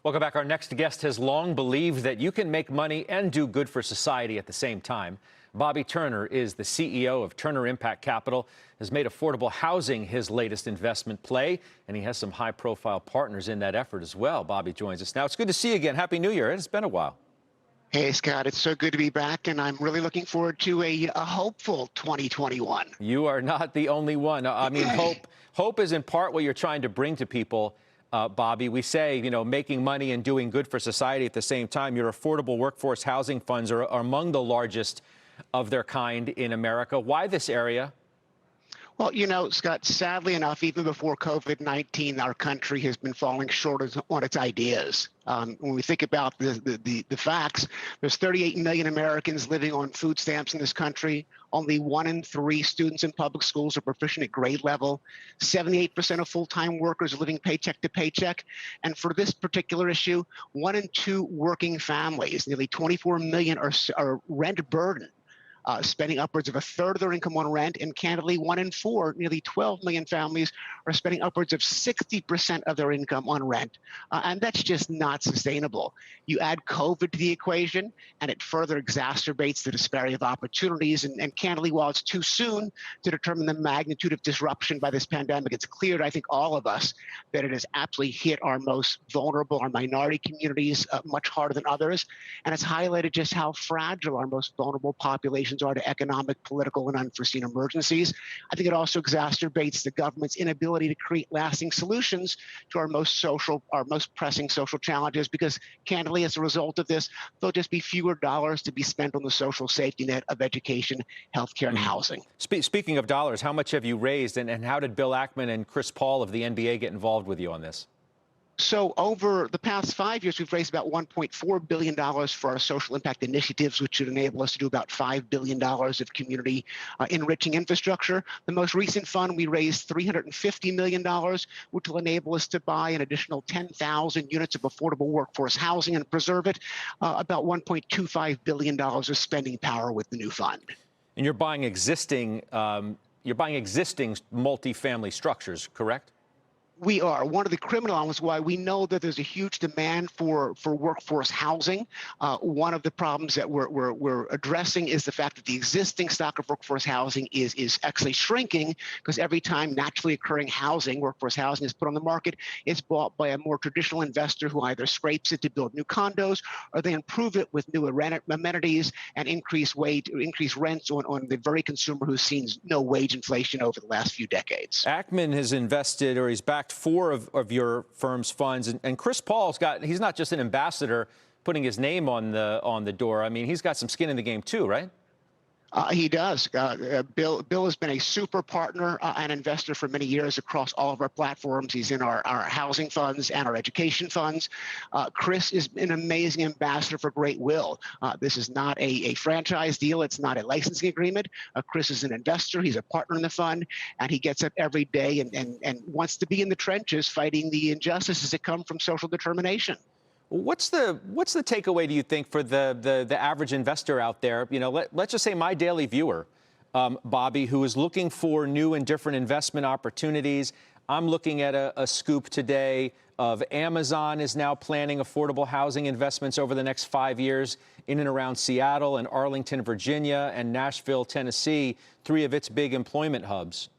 Welcome back. Our next guest has long believed that you can make money and do good for society at the same time. Bobby Turner is the CEO of Turner Impact Capital, has made affordable housing his latest investment play, and he has some high-profile partners in that effort as well. Bobby joins us now. It's good to see you again. Happy New Year. It's been a while. Hey, Scott, it's so good to be back, and I'm really looking forward to a hopeful 2021. You are not the only one. I mean, hope is in part what you're trying to bring to people. Bobby, we say, making money and doing good for society at the same time. Your affordable workforce housing funds are among the largest of their kind in America. Why this area? Well, Scott, sadly enough, even before COVID-19, our country has been falling short on its ideas. When we think about the facts, there's 38 million Americans living on food stamps in this country. Only 1 in 3 students in public schools are proficient at grade level. 78% of full-time workers are living paycheck to paycheck. And for this particular issue, 1 in 2 working families, nearly 24 million, are rent burdened. Spending upwards of a third of their income on rent, and candidly, 1 in 4, nearly 12 million families are spending upwards of 60% of their income on rent. And that's just not sustainable. You add COVID to the equation, and it further exacerbates the disparity of opportunities. And candidly, while it's too soon to determine the magnitude of disruption by this pandemic, it's clear to, I think, all of us that it has absolutely hit our most vulnerable, our minority communities, much harder than others. And it's highlighted just how fragile our most vulnerable populations are to economic, political, and unforeseen emergencies. I think it also exacerbates the government's inability to create lasting solutions to our most pressing social challenges, because candidly, as a result of this, there'll just be fewer dollars to be spent on the social safety net of education, healthcare, and housing. Speaking of dollars, how much have you raised, and how did Bill Ackman and Chris Paul of the NBA get involved with you on this? So over the past 5 years, we've raised about $1.4 billion for our social impact initiatives, which should enable us to do about $5 billion of community enriching infrastructure. The most recent fund, we raised $350 million, which will enable us to buy an additional 10,000 units of affordable workforce housing and preserve it. About $1.25 billion of spending power with the new fund. And you're buying existing multifamily structures, correct? We are. One of the criminal elements why we know that there's a huge demand for workforce housing. One of the problems that we're addressing is the fact that the existing stock of workforce housing is actually shrinking, because every time naturally occurring workforce housing is put on the market, it's bought by a more traditional investor who either scrapes it to build new condos, or they improve it with new amenities and increase rents on the very consumer who's seen no wage inflation over the last few decades. Ackman has invested, or he's backed 4 of your firm's funds, and Chris Paul's he's not just an ambassador putting his name on the door. I mean, he's got some skin in the game too, right? He does. Bill has been a super partner and investor for many years across all of our platforms. He's in our housing funds and our education funds. Chris is an amazing ambassador for Great Will. This is not a franchise deal. It's not a licensing agreement. Chris is an investor. He's a partner in the fund, and he gets up every day and wants to be in the trenches fighting the injustices that come from social determination. What's the takeaway, do you think, for the average investor out there? Let's just say my daily viewer, Bobby, who is looking for new and different investment opportunities. I'm looking at a scoop today of Amazon is now planning affordable housing investments over the next 5 years in and around Seattle and Arlington, Virginia, and Nashville, Tennessee, 3 of its big employment hubs.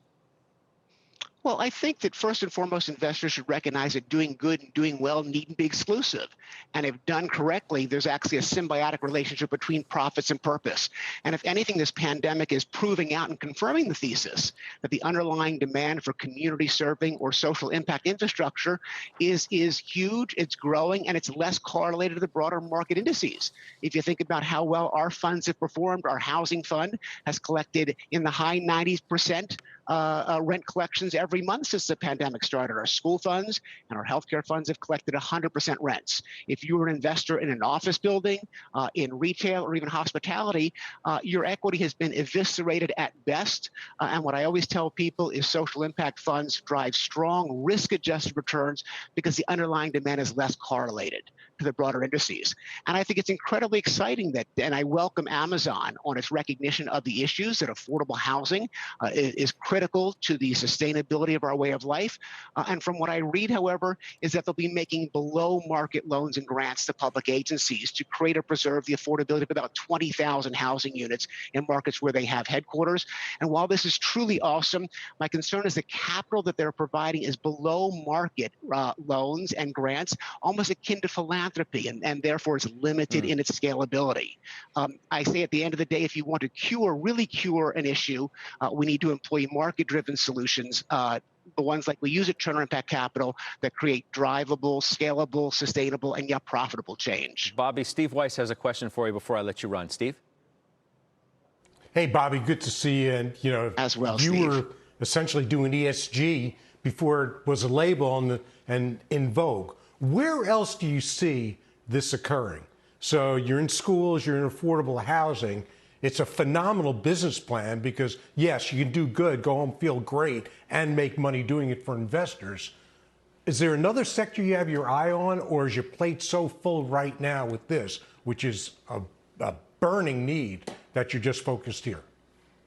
Well, I think that first and foremost, investors should recognize that doing good and doing well needn't be exclusive. And if done correctly, there's actually a symbiotic relationship between profits and purpose. And if anything, this pandemic is proving out and confirming the thesis that the underlying demand for community serving or social impact infrastructure is huge, it's growing, and it's less correlated to the broader market indices. If you think about how well our funds have performed, our housing fund has collected in the high 90% rent collections every month since the pandemic started. Our school funds and our healthcare funds have collected 100% rents. If you were an investor in an office building, in retail, or even hospitality, your equity has been eviscerated at best. And what I always tell people is social impact funds drive strong risk-adjusted returns because the underlying demand is less correlated to the broader indices. And I think it's incredibly exciting and I welcome Amazon on its recognition of the issues that affordable housing is critical critical to the sustainability of our way of life. And from what I read, however, is that they'll be making below market loans and grants to public agencies to create or preserve the affordability of about 20,000 housing units in markets where they have headquarters. And while this is truly awesome, my concern is the capital that they're providing is below market loans and grants, almost akin to philanthropy, and therefore is limited in its scalability. I say at the end of the day, if you want to really cure an issue, we need to employ market-driven solutions, the ones like we use at Turner Impact Capital that create drivable, scalable, sustainable, and yet profitable change. Bobby, Steve Weiss has a question for you before I let you run. Steve? Hey, Bobby, good to see you. And, As well, you Steve. were essentially doing ESG before it was a label and in vogue. Where else do you see this occurring? So you're in schools, you're in affordable housing. It's a phenomenal business plan because, yes, you can do good, go home, feel great, and make money doing it for investors. Is there another sector you have your eye on, or is your plate so full right now with this, which is a burning need, that you're just focused here?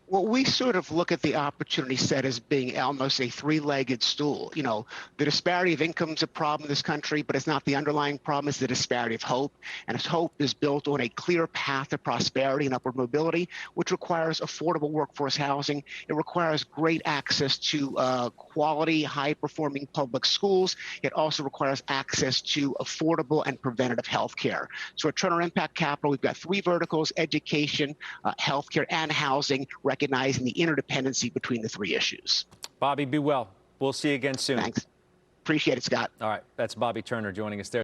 Well, we sort of look at the opportunity set as being almost a three-legged stool. The disparity of income is a problem in this country, but it's not the underlying problem. It's the disparity of hope. And its hope is built on a clear path to prosperity and upward mobility, which requires affordable workforce housing. It requires great access to quality, high-performing public schools. It also requires access to affordable and preventative health care. So at Turner Impact Capital, we've got three verticals: education, healthcare, and housing, recognizing the interdependency between the three issues. Bobby, be well. We'll see you again soon. Thanks. Appreciate it, Scott. All right. That's Bobby Turner joining us there.